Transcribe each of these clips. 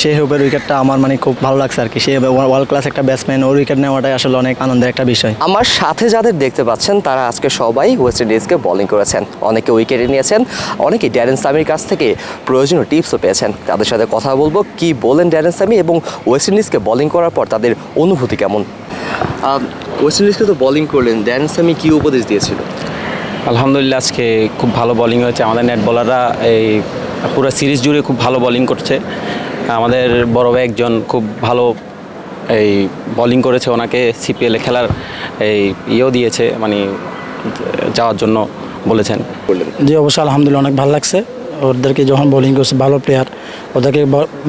সেই হোপের উইকেটটা আমার মানে খুব ভালো লাগছে আর কি। সে ওয়ার্ল্ড ক্লাস একটা ব্যাটসম্যান, ওর উইকেট নেওয়াটাই আসলে অনেক আনন্দের একটা বিষয়। আমার সাথে যাদের দেখতে পাচ্ছেন তারা আজকে সবাই ওয়েস্ট ইন্ডিজকে বোলিং করেছেন, অনেকে উইকেটে নিয়েছেন, অনেকে ড্যারেন সামির কাছ থেকে প্রয়োজনীয় টিপসও পেয়েছেন। তাদের সাথে কথা বলবো, কি বলেন ড্যারেন সামি এবং ওয়েস্ট ইন্ডিজকে বোলিং করার পর তাদের অনুভূতি কেমন। ওয়েস্ট ইন্ডিজকে তো বোলিং করলেন, ড্যারেন সামি কী উপদেশ দিয়েছিল? আলহামদুলিল্লাহ, আজকে খুব ভালো বোলিং হয়েছে। আমাদের নেট বলাররা এই পুরো সিরিজ জুড়ে খুব ভালো বোলিং করছে। আমাদের বড় ভাই একজন খুব ভালো এই বোলিং করেছে, ওনাকে সিপিএলে খেলার এই ইয়েও দিয়েছে, মানে যাওয়ার জন্য বলেছেন। জি অবশ্যই আলহামদুলিল্লাহ অনেক ভালো লাগছে। ওদেরকে যখন বোলিং করছে, ভালো প্লেয়ার, ওদেরকে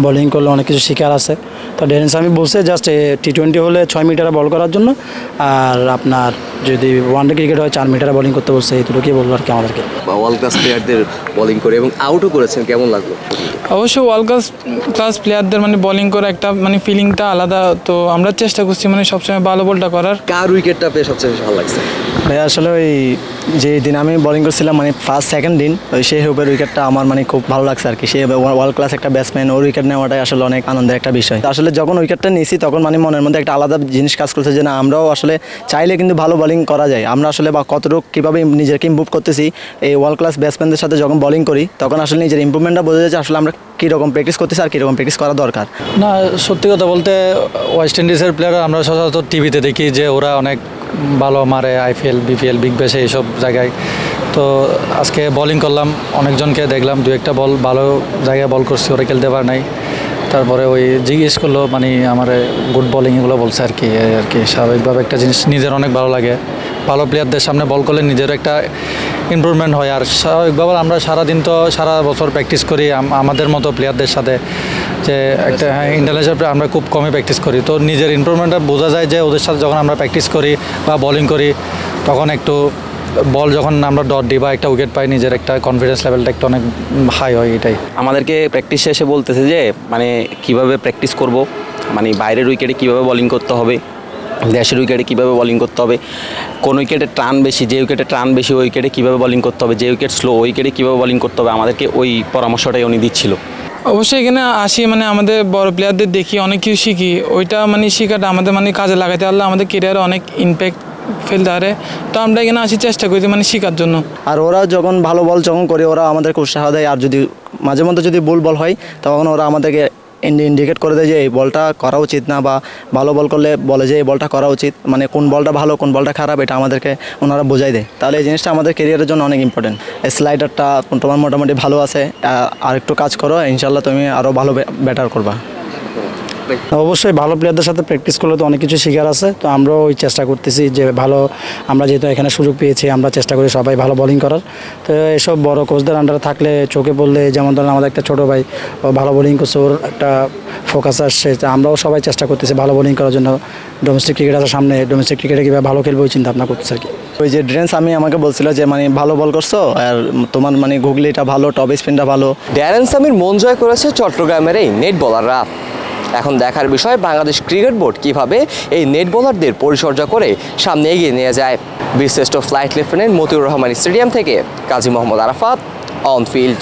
বোলিং করলে অনেক কিছু শেখার আছে। তো ড্যারেন সামি বলছে জাস্ট টি20 হলে 6 মিটারে বল করার জন্য, আর আপনার যদি ওয়ানডে ক্রিকেট হয় 4 মিটারে বোলিং করতে বলছে। এইটুকুই বলবো আর কি আমাদেরকে। ওয়ার্ল্ড ক্লাস প্লেয়ারদের বোলিং করে এবং আউটও করেছেন, কেমন লাগলো? অবশ্যই ওয়ার্ল্ড ক্লাস প্লেয়ারদের মানে বোলিং করে একটা মানে ফিলিংটা আলাদা। তো আমরা চেষ্টা করছি মানে সবসময় ভালো বলটা করার। কার উইকেটটা পেয়ে সবচেয়ে বেশি ভালো লাগছে? ভাই আসলে ওই যে দিন আমি বোলিং করছিলাম মানে ফার্স্ট সেকেন্ড দিন, সেই হোপের উইকেটটা আমার মানে খুব ভালো লাগছে আর কি। সে ওয়ার্ল্ড ক্লাস একটা ব্যাটসম্যান, ওর উইকেট নেওয়াটাই আসলে অনেক আনন্দের একটা বিষয়। আসলে যখন উইকেটটা নিয়েছি তখন মানে মনের মধ্যে একটা আলাদা জিনিস কাজ করছে যে না, আমরাও আসলে চাইলে কিন্তু ভালো বোলিং করা যায়। আমরা আসলে বা কতটুকু কীভাবে নিজেকে ইমপ্রুভ করতেছি এই ওয়ার্ল্ড ক্লাস ব্যাটসম্যানদের সাথে যখন বোলিং করি, তখন আসলে নিজের ইমপ্রুভমেন্টটা বোঝা যাচ্ছে আসলে আমরা কীরকম প্র্যাকটিস করতেছি আর কীরকম প্র্যাকটিস করা দরকার। না, সত্যি কথা বলতে ওয়েস্ট ইন্ডিজের প্লেয়ার আমরা সচরাচর টিভিতে দেখি যে ওরা অনেক ভালো মারে, আইপিএল, বিপিএল, বিগ ব্যাশে এইসব জায়গায়। তো আজকে বোলিং করলাম, অনেকজনকে দেখলাম, দু একটা বল ভালো জায়গায় বল করছি, ওরা খেলতে পারে নাই। তারপরে ওই জিজ্ঞেস করলো মানে আমার গুড বোলিং এগুলো বলছে আর কি। স্বাভাবিকভাবে একটা জিনিস নিজের অনেক ভালো লাগে, ভালো প্লেয়ারদের সামনে বল করলে নিজের একটা ইমপ্রুভমেন্ট হয়। আর স্বাভাবিকভাবে আমরা সারাদিন তো সারা বছর প্র্যাকটিস করি আমাদের মতো প্লেয়ারদের সাথে, যে একটা ইন্টারন্যাশনাল প্লেয়ার আমরা খুব কমই প্র্যাকটিস করি। তো নিজের ইমপ্রুভমেন্টটা বোঝা যায় যে ওদের সাথে যখন আমরা প্র্যাকটিস করি বা বোলিং করি, তখন একটু বল যখন আমরা ডট দিই বা একটা উইকেট পাই, নিজের একটা কনফিডেন্স লেভেলটা একটু অনেক হাই হয়। এটাই আমাদেরকে প্র্যাকটিস শেষে বলতেছে যে মানে কিভাবে প্র্যাকটিস করব, মানে বাইরের উইকেটে কীভাবে বোলিং করতে হবে, দেশের উইকেটে কীভাবে বোলিং করতে হবে, কোন উইকেটে টার্ন বেশি, যে উইকেটে টার্ন বেশি ওই উইকেটে কীভাবে বোলিং করতে হবে, যে উইকেট স্লো ওই উইকেটে কীভাবে বোলিং করতে হবে, আমাদেরকে ওই পরামর্শটাই উনি দিচ্ছিল। অবশ্যই এখানে আসি মানে আমাদের বড় প্লেয়ারদের দেখি, অনেক কিছু শিখি। ওইটা মানে শেখাটা আমাদের মানে কাজে লাগাতে পারলে আমাদের কেরিয়ারে অনেক ইম্প্যাক্ট ফেলতে পারে। তো আমরা এখানে আসি চেষ্টা করি মানে শেখার জন্য। আর ওরা যখন ভালো বল যখন করে ওরা আমাদেরকে উৎসাহ দেয়, আর যদি মাঝে মধ্যে যদি ভুল বল হয় তখন ওরা আমাদেরকে ইন্ডিকেট করে দেয় যে এই বলটা করা উচিত না, বা ভালো বল করলে বলে যে এই বলটা করা উচিত, মানে কোন বলটা ভালো কোন বলটা খারাপ এটা আমাদেরকে ওনারা বোঝাই দেয়। তাহলে এই জিনিসটা আমাদের কেরিয়ারের জন্য অনেক ইম্পর্টেন্ট। এই স্লাইডারটা তোমার মোটামুটি ভালো আছে, আর একটু কাজ করো, ইনশাল্লাহ তুমি আরও ভালো ব্যাটার করবা। অবশ্যই ভালো প্লেয়ারদের সাথে প্র্যাকটিস করলে তো অনেক কিছু শেখার আছে। তো আমরাও ওই চেষ্টা করতেছি যে ভালো, আমরা যেহেতু এখানে সুযোগ পেয়েছি আমরা চেষ্টা করি সবাই ভালো বোলিং করার। তো এসব বড় কোচদের আন্ডারে থাকলে চোখে পড়লে, যেমন ধরেন আমাদের একটা ছোটো ভাই ও ভালো বোলিং করছে, ওর একটা ফোকাস আসছে। আমরাও সবাই চেষ্টা করতেছি ভালো বোলিং করার জন্য। ডোমেস্টিক ক্রিকেট আসার সামনে, ডোমেস্টিক ক্রিকেটে কীভাবে ভালো খেলবে ওই চিন্তা ভাবনা করতেছে আর কি। ওই যে ড্রেন্স আমি আমাকে বলছিল যে মানে ভালো বল করছো, আর তোমার মানে গুগলিটা ভালো, টপ স্পিনটা ভালো। ড্যারেন সামির মন জয় করেছে চট্টগ্রামের এই নেট বোলাররা। এখন দেখার বিষয় বাংলাদেশ ক্রিকেট বোর্ড কীভাবে এই নেট বোলারদের পরিচর্যা করে সামনে এগিয়ে নিয়ে যায়। বীরশ্রেষ্ঠ flight lieutenant Motiur Rahman stadium থেকে কাজী মোহাম্মদ আরাফাত, অন ফিল্ড।